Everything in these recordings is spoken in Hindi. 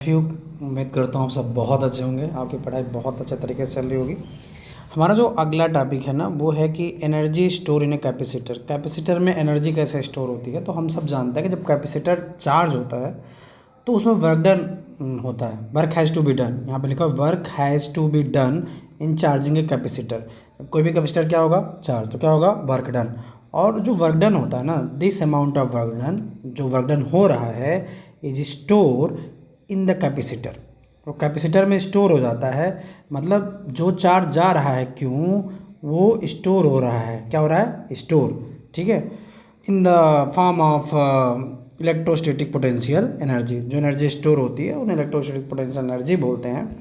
व्यू उम्मीद करता हूँ आप सब बहुत अच्छे होंगे। आपकी पढ़ाई बहुत अच्छे तरीके से चल रही होगी। हमारा जो अगला टॉपिक है ना वो है कि energy store in a capacitor. Capacitor में एनर्जी कैसे स्टोर होती है। तो हम सब जानते हैं कि जब कैपेसिटर चार्ज होता है तो उसमें वर्क डन होता है। Work has to be done, यहाँ पे लिखा work has to be done in charging a capacitor. कोई भी कैपेसिटर क्या होगा, चार्ज, तो क्या होगा, वर्क डन। और जो वर्क डन होता है ना, this amount of work done, जो वर्क डन हो रहा है is store in the capacitor. तो कैपेसिटर में स्टोर हो जाता है, मतलब जो चार्ज जा रहा है क्यों, वो स्टोर हो रहा है। क्या हो रहा है, स्टोर, ठीक है, in the form of electrostatic potential energy. जो एनर्जी स्टोर होती है उन्हें इलेक्ट्रोस्टैटिक पोटेंशियल एनर्जी बोलते हैं।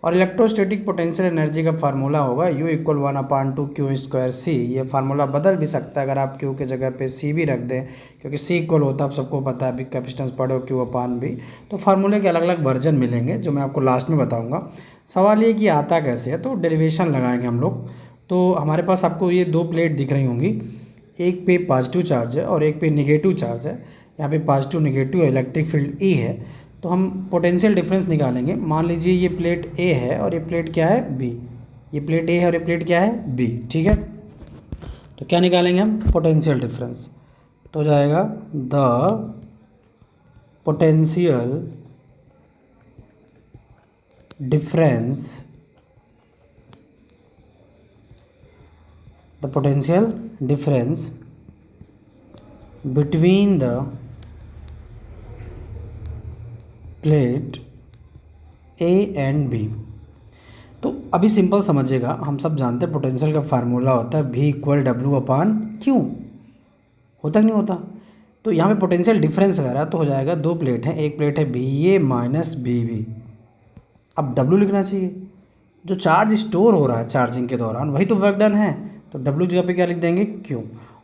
और इलेक्ट्रोस्टैटिक पोटेंशियल एनर्जी का फार्मूला होगा U = 1/2 Q²C। ये फार्मूला बदल भी सकता है अगर आप Q की जगह पे C भी रख दें, क्योंकि C इक्वल होता है, आप सबको पता है, अभी कैपेसिटेंस पढ़े हो Q/V। तो फार्मूले के अलग अलग वर्जन मिलेंगे जो मैं आपको लास्ट में बताऊँगा। सवाल ये कि आता कैसे है, तो डेरिवेशन लगाएंगे हम लोग। तो हमारे पास आपको ये दो प्लेट दिख रही होंगी, एक पे पॉजिटिव चार्ज है और एक पे निगेटिव चार्ज है। यहाँ पे positive negative electric field E है। तो हम पोटेंशियल डिफरेंस निकालेंगे। मान लीजिए ये प्लेट A है और ये प्लेट क्या है, B। ये प्लेट A है और ये प्लेट क्या है, B, ठीक है। तो क्या निकालेंगे हम, पोटेंशियल डिफरेंस। तो हो जाएगा the potential difference, the potential difference between the plate A and B। तो अभी सिंपल समझिएगा, हम सब जानते हैं पोटेंशियल का फार्मूला होता है V = W/Q, होता कि नहीं होता। तो यहाँ पे पोटेंशियल डिफरेंस अगर है तो हो जाएगा, दो प्लेट हैं, एक प्लेट है BA - BB। अब W लिखना चाहिए, जो चार्ज स्टोर हो रहा है चार्जिंग के दौरान वही तो वर्क डन है। तो W जगह पे क्या लिख देंगे, Q।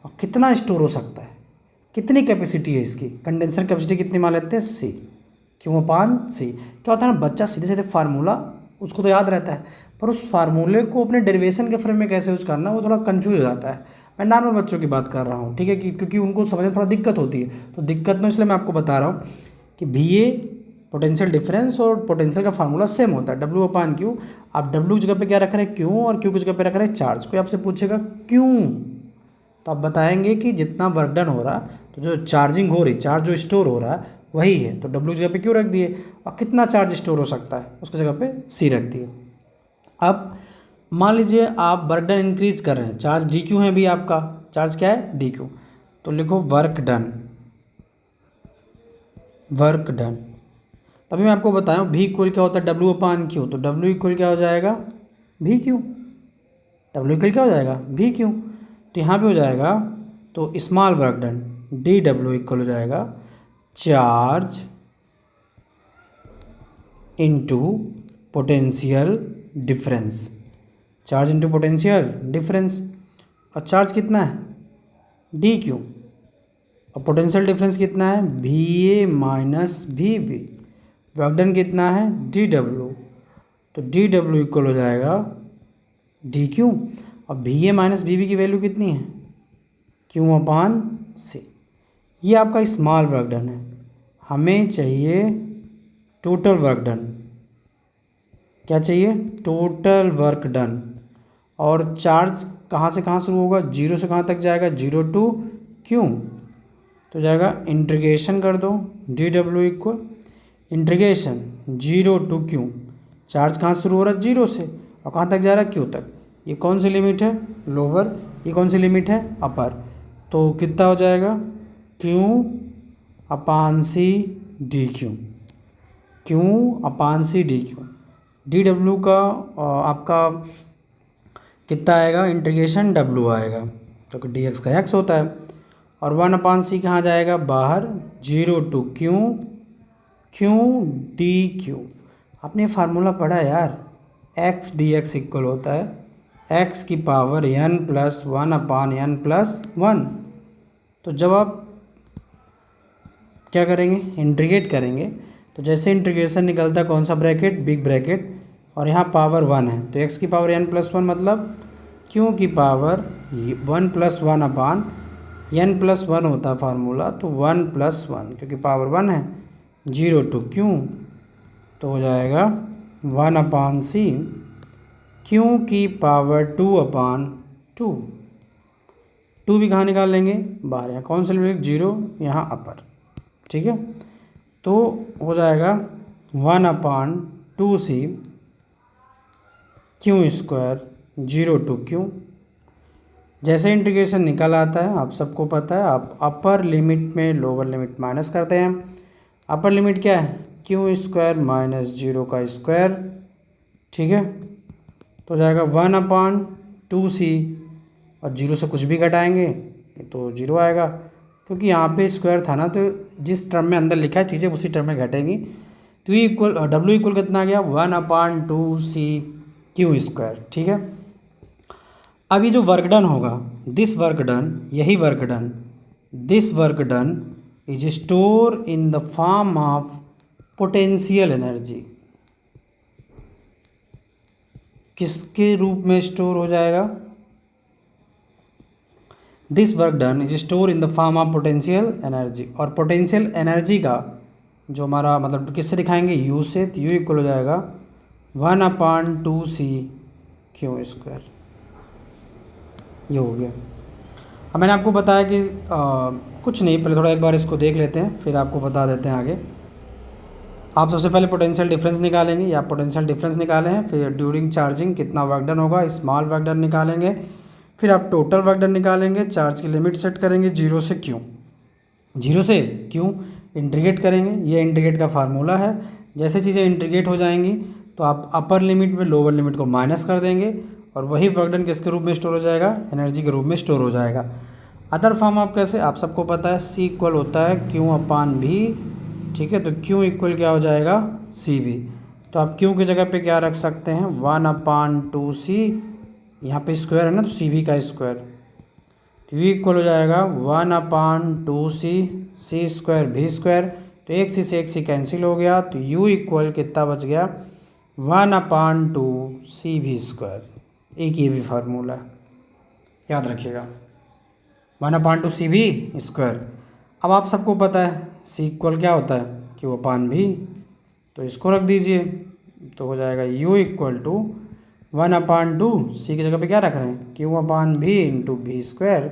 और कितना स्टोर हो सकता है, कितनी कैपेसिटी है इसकी, कंडेंसर कैपेसिटी कितनी मान लेते हैं, C, Q/C। क्या होता है ना, बच्चा सीधे सीधे फार्मूला उसको तो याद रहता है, पर उस फार्मूले को अपने डेरिवेशन के फ्रेम में कैसे यूज़ करना वो थोड़ा कंफ्यूज हो जाता है। मैं नॉर्मल बच्चों की बात कर रहा हूँ, ठीक है, क्योंकि उनको समझ में थोड़ा दिक्कत होती है। तो दिक्कत नहीं, इसलिए मैं आपको बता रहा हूँ कि VA पोटेंशियल डिफरेंस और पोटेंशियल का फार्मूला सेम होता है, W/Q। आप W की जगह पे क्या रख रहे हैं, Q, और Q की जगह पे रख रहे हैं चार्ज। कोई आपसे पूछेगा क्यों, तो आप बताएंगे कि जितना वर्क डन हो रहा, तो जो चार्जिंग हो रही, चार्ज जो स्टोर हो रहा है वही है, तो W जगह पे क्यों रख दिए, और कितना चार्ज स्टोर हो सकता है उसकी जगह पे C रख दिए। अब मान लीजिए आप वर्क डन इंक्रीज कर रहे हैं, चार्ज DQ है भी, आपका चार्ज क्या है, DQ। तो लिखो वर्क डन, वर्क डन। तभी मैं आपको बताया V इक्वल क्या होता है, W/Q। तो W इक्वल क्या हो जाएगा, VQ। W इक्वल क्या हो जाएगा, VQ। तो यहाँ पे हो जाएगा, तो small work done DW equal हो जाएगा charge into potential difference, charge into potential difference. और चार्ज कितना है, DQ, और पोटेंशियल डिफरेंस कितना है, VA - VB। वर्क डन कितना है, DW। तो DW इक्वल हो जाएगा DQ, और VA - VB की वैल्यू कितनी है, Q/C। ये आपका स्मॉल वर्क डन है। हमें चाहिए टोटल वर्क डन। क्या चाहिए, टोटल वर्क डन। और चार्ज कहाँ से कहाँ शुरू होगा, 0 से कहाँ तक जाएगा, 0 to Q। तो जाएगा, इंटीग्रेशन कर दो, DW equal integration 0 to Q। Charge कहाँ से शुरू हो रहा है, 0 से, और कहाँ तक जा रहा है, Q तक। ये कौन सी लिमिट है, लोअर, ये कौन सी लिमिट है, अपर। तो कितना हो जाएगा, Q/C DQ, Q/C DQ। DW का आपका कितना आएगा, इंटीग्रेशन W आएगा, क्योंकि DX का X होता है। और 1/C कहाँ जाएगा, बाहर, 0 to Q DQ। आपने फार्मूला पढ़ा है यार, X dx इक्वल होता है x की पावर n + 1/n+1। तो जब आप क्या करेंगे, इंटीग्रेट करेंगे, तो जैसे इंटीग्रेशन निकलता है कौन सा ब्रैकेट, बिग ब्रैकेट, और यहाँ पावर 1 है, तो x की पावर n+1 मतलब q की पावर 1 + 1/n+1 होता है फार्मूला। तो 1 + 1, क्योंकि पावर 1 है, 0 to Q तो हो जाएगा 1/c क्यू की पावर 2/2। 2 भी कहाँ निकाल लेंगे, बाहर, यहाँ कौन सा लिमिट 0, यहाँ अपर, ठीक है। तो हो जाएगा 1/2c Q square 0 to q। जैसे इंटीग्रेशन निकल आता है, आप सबको पता है, आप अपर लिमिट में लोअर लिमिट माइनस करते हैं। अपर लिमिट क्या है, क्यू स्क्वायर माइनस 0 का स्क्वायर, ठीक है। तो हो जाएगा 1/2c, और 0 से कुछ भी घटाएंगे तो 0 आएगा, क्योंकि यहाँ पे स्क्वायर था ना, तो जिस टर्म में अंदर लिखा है चीज़ें उसी टर्म में घटेंगी। तो ये इक्वल डब्ल्यू इक्वल कितना आ गया, 1/2c क्यू स्क्वायर, ठीक है। अब ये जो वर्क डन होगा, दिस वर्क डन, यही work done, this work done is store in the form of potential energy. किसके रूप में स्टोर हो जाएगा, this work done is store in the form of potential energy. और पोटेंशियल एनर्जी का जो हमारा मतलब किससे दिखाएंगे, यू से, तो यू इक्वल हो जाएगा 1/2c क्यू स्क्वायर। ये हो गया। अब मैंने आपको बताया कि कुछ नहीं, पहले थोड़ा एक बार इसको देख लेते हैं, फिर आपको बता देते हैं आगे। आप सबसे पहले पोटेंशियल डिफरेंस निकालेंगे, या पोटेंशियल डिफरेंस निकाले हैं, फिर ड्यूरिंग चार्जिंग कितना वर्क डन होगा, स्मॉल वर्क डन निकालेंगे, फिर आप टोटल वर्क डन निकालेंगे, चार्ज की लिमिट सेट करेंगे 0 से क्यू, 0 से क्यू इंटीग्रेट करेंगे। ये इंटीग्रेट का फार्मूला है। जैसे चीज़ें इंटीग्रेट हो जाएंगी तो आप अपर लिमिट में लोअर लिमिट को माइनस कर देंगे, और वही वर्क डन किसके रूप में स्टोर हो जाएगा, एनर्जी के रूप में स्टोर हो जाएगा। अदर फॉर्म आप कैसे, आप सबको पता है C इक्वल होता है Q/V, ठीक है। तो Q इक्वल क्या हो जाएगा, CV। तो आप Q की जगह पे क्या रख सकते हैं, 1/2c, यहाँ पे स्क्वायर है ना, तो CV का स्क्वायर, तो U इक्वल हो जाएगा 1/2c, C square V square, तो एक से एक सी कैंसिल हो गया, तो U इक्वल कितना बच गया, 1/2CV स्क्वायर। एक ये भी फार्मूला है, याद रखिएगा, 1/2CV स्क्वायर। अब आप सबको पता है C इक्वल क्या होता है, Q/V, तो इसको रख दीजिए, तो हो जाएगा U इक्वल टू 1/2, C की जगह पे क्या रख रहे हैं, Q/V इंटू V स्क्वायर,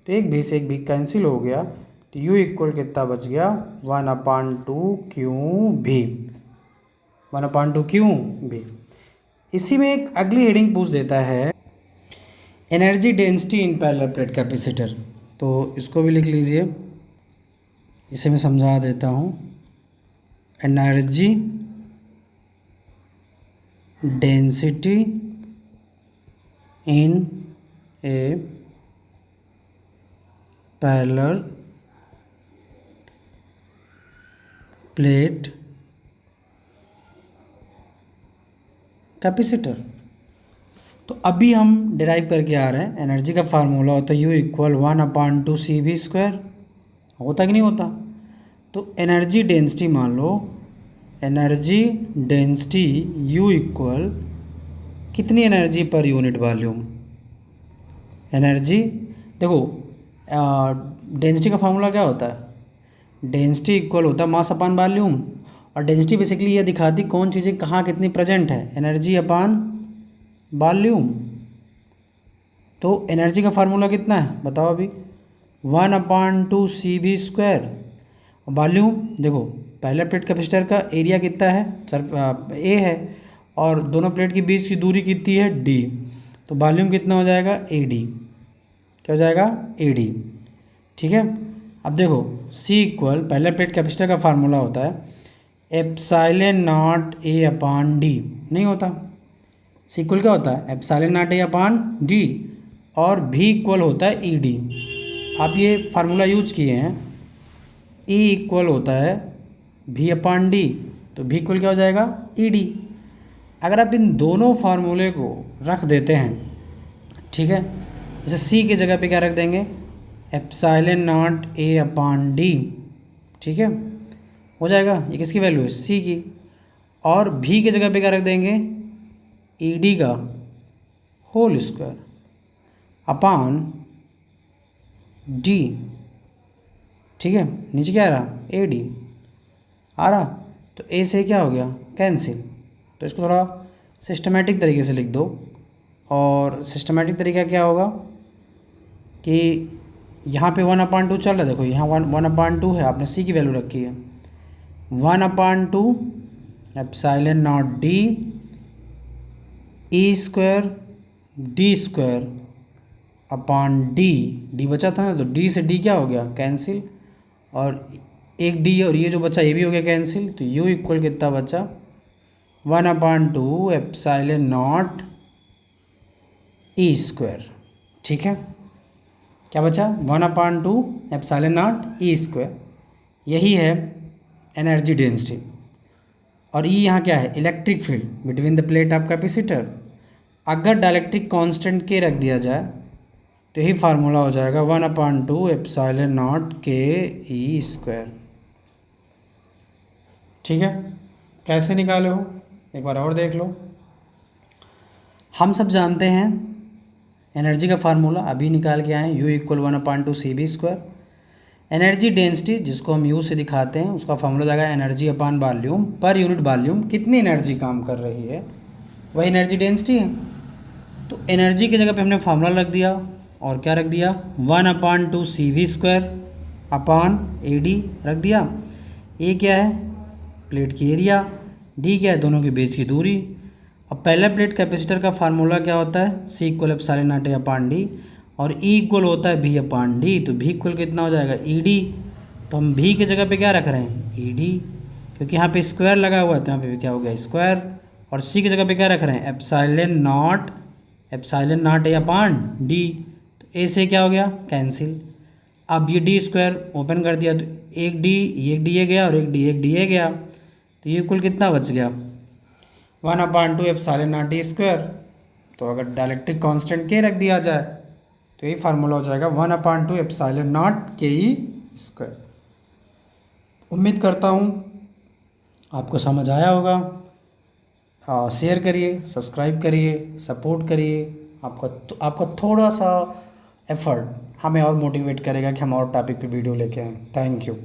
तो एक भी से एक भी कैंसिल हो गया, तो U इक्वल कितना बच गया, 1/2QV, 1/2QV। इसी में एक अगली हेडिंग पूछ देता है, energy density in parallel plate capacitor, तो इसको भी लिख लीजिए, इसे मैं समझा देता हूँ। Energy density in A parallel plate capacitor. तो अभी हम डिराइव करके आ रहे हैं, एनर्जी का फार्मूला होता है U इक्वल 1/2CV स्क्वायर, होता कि नहीं होता। तो एनर्जी डेंसिटी मान लो, एनर्जी डेंसिटी U इक्वल कितनी energy per unit volume, energy देखो, डेंसिटी का फार्मूला क्या होता है, डेंसिटी इक्वल होता है मास अपान वॉल्यूम, और डेंसिटी बेसिकली ये दिखाती कौन चीज़ें कहाँ कितनी प्रेजेंट है, एनर्जी अपान वॉल्यूम। तो एनर्जी का फार्मूला कितना है बताओ अभी, 1/2CV स्क्वायर। वॉल्यूम देखो, पहले प्लेट कैपेसिटर का एरिया कितना है, सर A है, और दोनों प्लेट के बीच की दूरी कितनी है D, तो वॉल्यूम कितना हो जाएगा AD, क्या हो जाएगा AD, ठीक है। अब देखो C इक्वल, पहले प्लेट कैपेसिटर का फार्मूला होता है ε0A/D, नहीं होता, C इक्वल क्या होता है, ε0A/D, और V इक्वल होता है ED। आप ये फार्मूला यूज किए हैं, E इक्वल होता है V/D, तो V इक्वल क्या हो जाएगा ED। अगर आप इन दोनों फार्मूले को रख देते हैं, ठीक है, जैसे C की जगह पे क्या रख देंगे, ε0A/D, ठीक है, हो जाएगा, ये किसकी वैल्यू है, C की, और V की जगह पे क्या रख देंगे, ED का होल स्क्वायर अपान D, ठीक है, नीचे क्या आ रहा AD आ रहा, तो तो ए से क्या हो गया, कैंसिल। तो इसको थोड़ा सिस्टमेटिक तरीके से लिख दो। और सिस्टमेटिक तरीका क्या होगा कि यहाँ पे 1/2 चल रहा है, देखो यहाँ 1/2 है, आपने सी की वैल्यू रखी है। 1/2 epsilon not D E square D square upon D बचा था ना, तो डी से डी क्या हो गया, कैंसिल। और एक डी और ये जो बचा ये भी हो गया कैंसिल। तो यू इक्वल कितना बचा, 1/2 एप्सिलॉन नॉट ई स्क्वायर। ठीक है, क्या बचा, 1/2 एप्सिलॉन नॉट ई स्क्वायर। यही है एनर्जी डेंसिटी। और ये यहाँ क्या है, electric field between the plate of capacitor. अगर डाइलेक्ट्रिक कांस्टेंट के रख दिया जाए तो यही फार्मूला हो जाएगा 1/2 एप्सिलॉन नॉट के ई स्क्वायर। ठीक है, कैसे निकाले हो एक बार और देख लो। हम सब जानते हैं एनर्जी का फार्मूला, अभी निकाल के आए, U equal 1/2 CV square. Energy density जिसको हम U से दिखाते हैं उसका फार्मूला जाएगा energy upon volume, per unit volume कितनी एनर्जी काम कर रही है वही एनर्जी डेंसिटी है। तो एनर्जी की जगह पे हमने फार्मूला रख दिया, और क्या रख दिया, 1/2 CV स्क्वायर अपॉन AD रख दिया। ए क्या है, प्लेट की एरिया, डी क्या है, दोनों के बीच की दूरी। अब पहले प्लेट कैपेसिटर का फार्मूला क्या होता है, C equal epsilon not A upon D, और ई इक्वल होता है भी अपॉन डी। तो भी इक्वल कितना हो जाएगा, ई डी। तो हम भी की जगह पे क्या रख रहे हैं, ई डी, क्योंकि यहाँ पे स्क्वायर लगा हुआ है तो यहाँ पे भी क्या हो गया, स्क्वायर। और सी की जगह पे क्या रख रहे हैं, epsilon not A upon D. तो ए से क्या हो गया, कैंसिल। अब ये डी स्क्वायर ओपन कर दिया तो एक डी ये गया और एक डी ये गया। तो ये कुल कितना बच गया, 1/2 एप्सिलॉन नॉट ए स्क्वायर। तो अगर डाइलेक्ट्रिक कांस्टेंट के रख दिया जाए तो ये फार्मूला हो जाएगा 1/2 एप्सिलॉन नॉट के ई स्क्वायर। उम्मीद करता हूँ आपको समझ आया होगा। शेयर करिए, सब्सक्राइब करिए, सपोर्ट करिए। आपका थोड़ा सा एफर्ट हमें और मोटिवेट करेगा कि हम और टॉपिक पे वीडियो लेके आएँ। Thank you.